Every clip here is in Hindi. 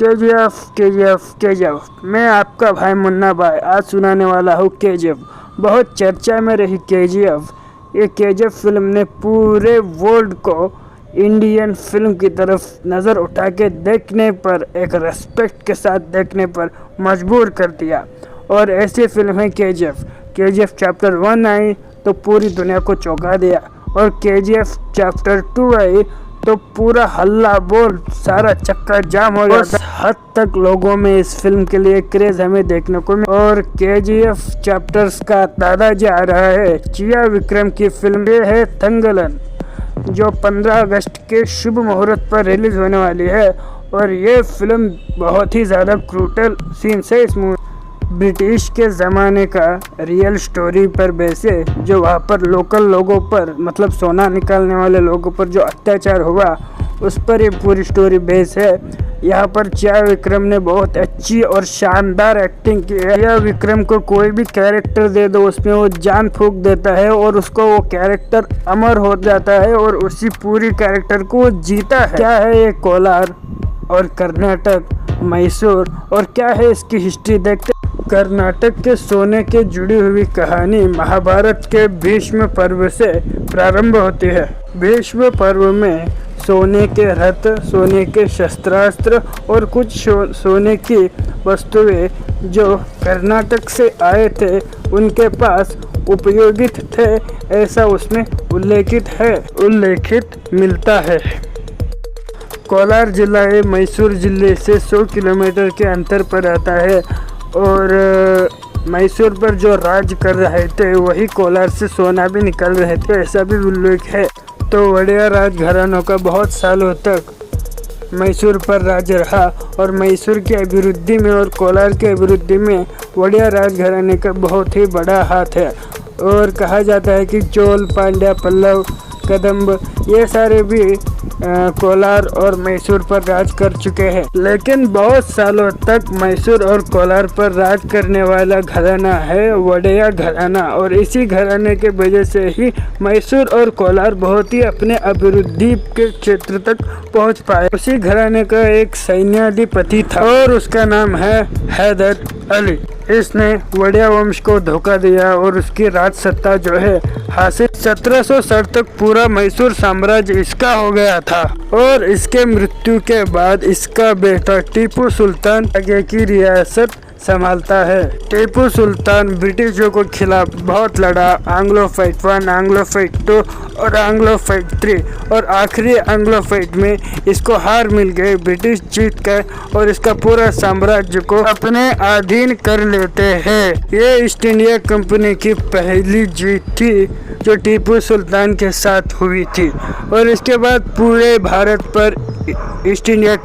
केजीएफ मैं आपका भाई मुन्ना भाई आज सुनाने वाला हूँ केजीएफ। बहुत चर्चा में रही केजीएफ। ये केजीएफ फिल्म ने पूरे वर्ल्ड को इंडियन फिल्म की तरफ नज़र उठा के देखने पर, एक रेस्पेक्ट के साथ देखने पर मजबूर कर दिया। और ऐसी फिल्म है केजीएफ चैप्टर 1 आई तो पूरी दुनिया को चौंका दिया, और केजीएफ चैप्टर 2 आई तो पूरा हल्ला बोल सारा चक्का जाम हो गया। हद तक लोगों में इस फिल्म के लिए क्रेज हमें देखने को मिला। और केजीएफ चैप्टर्स का दादा जी आ रहा है, चिया विक्रम की फिल्म ये है दंगलन, जो 15 अगस्त के शुभ मुहूर्त पर रिलीज होने वाली है। और ये फिल्म बहुत ही ज़्यादा क्रूटल सीन्स है इस मूवी। ब्रिटिश के ज़माने का रियल स्टोरी पर बेस है, जो वहाँ पर लोकल लोगों पर, मतलब सोना निकालने वाले लोगों पर जो अत्याचार हुआ उस पर ये पूरी स्टोरी बेस है। यहाँ पर चिया विक्रम ने बहुत अच्छी और शानदार एक्टिंग की है। चिया विक्रम को कोई भी कैरेक्टर दे दो उसमें वो जान फूंक देता है और उसको वो कैरेक्टर अमर हो जाता है और उसी पूरी कैरेक्टर को वो जीता है। क्या है ये कोलार और कर्नाटक, मैसूर, और क्या है इसकी हिस्ट्री देखते। कर्नाटक के सोने के जुड़ी हुई कहानी महाभारत के भीष्म पर्व से प्रारंभ होती है। भीष्म पर्व में सोने के रथ, सोने के शस्त्रास्त्र और कुछ सोने की वस्तुएं जो कर्नाटक से आए थे उनके पास उपयोगित थे, ऐसा उसमें उल्लेखित मिलता है। कोलार जिला मैसूर जिले से 100 किलोमीटर के अंतर पर आता है, और मैसूर पर जो राज कर रहे थे वही कोलार से सोना भी निकाल रहे थे, ऐसा भी उल्लेख है। तो वड़िया राजघरानों का बहुत सालों तक मैसूर पर राज रहा, और मैसूर की अभिवृद्धि में और कोलार की अभिवृद्धि में वड़िया राजघराने का बहुत ही बड़ा हाथ है। और कहा जाता है कि चोल, पांड्या, पल्लव, कदम्ब ये सारे भी कोलार और मैसूर पर राज कर चुके हैं। लेकिन बहुत सालों तक मैसूर और कोलार पर राज करने वाला घराना है वड़िया घराना, और इसी घराने के वजह से ही मैसूर और कोलार बहुत ही अपने अभिवृद्धि के क्षेत्र तक पहुंच पाए। उसी घराने का एक सैन्याधिपति था और उसका नाम है हैदर अली। इसने वड़िया वंश को धोखा दिया और उसकी राज सत्ता जो है हासिल 1760 तक पूरा मैसूर साम्राज्य इसका हो गया था। और इसके मृत्यु के बाद इसका बेटा टीपू सुल्तान आगे की रियासत संभालता है। टीपू सुल्तान ब्रिटिशों को खिलाफ बहुत लड़ा, एंग्लो फाइट 1, एंग्लो फाइट 2 और एंग्लो फाइट 3, और आखिरी एंग्लो फाइट में इसको हार मिल गई। ब्रिटिश जीत गए और इसका पूरा साम्राज्य को अपने अधीन कर लेते हैं। ये ईस्ट इंडिया कंपनी की पहली जीत थी जो टीपू सुल्तान के साथ हुई थी, और इसके बाद पूरे भारत पर ईस्ट इंडिया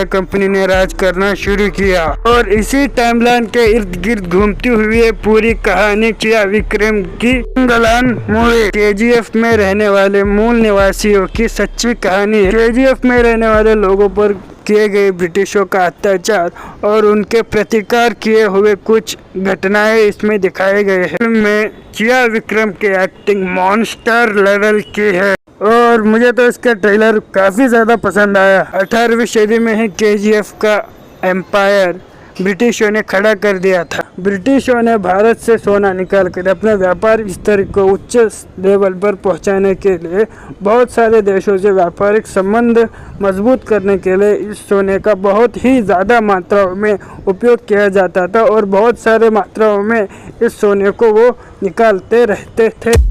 कंपनी ने राज करना शुरू किया। और इसी टाइमलाइन के इर्द गिर्द घूमती हुई है पूरी कहानी चिया विक्रम की दंगलन मूवी। केजीएफ में रहने वाले मूल निवासियों की सच्ची कहानी है। केजीएफ में रहने वाले लोगों पर किए गए ब्रिटिशों का अत्याचार और उनके प्रतिकार किए हुए कुछ घटनाएं इसमें दिखाए गए हैं। फिल्म में चिया विक्रम की एक्टिंग मॉन्स्टर लेवल की है, और मुझे तो इसका ट्रेलर काफ़ी ज़्यादा पसंद आया। 18वीं सदी में ही केजीएफ का एम्पायर ब्रिटिशों ने खड़ा कर दिया था। ब्रिटिशों ने भारत से सोना निकाल कर अपने व्यापारिक स्तर को उच्च लेवल पर पहुंचाने के लिए बहुत सारे देशों से व्यापारिक संबंध मजबूत करने के लिए इस सोने का बहुत ही ज़्यादा मात्राओं में उपयोग किया जाता था, और बहुत सारे मात्राओं में इस सोने को वो निकालते रहते थे।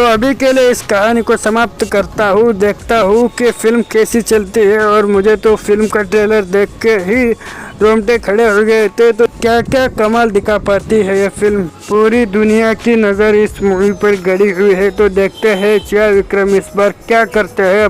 तो अभी के लिए इस कहानी को समाप्त करता हूँ, देखता हूँ कि फिल्म कैसी चलती है। और मुझे तो फिल्म का ट्रेलर देख के ही रोंगटे खड़े हो गए थे। तो क्या क्या कमाल दिखा पाती है ये फिल्म। पूरी दुनिया की नज़र इस मूवी पर गड़ी हुई है। तो देखते हैं क्या विक्रम इस बार क्या करते हैं।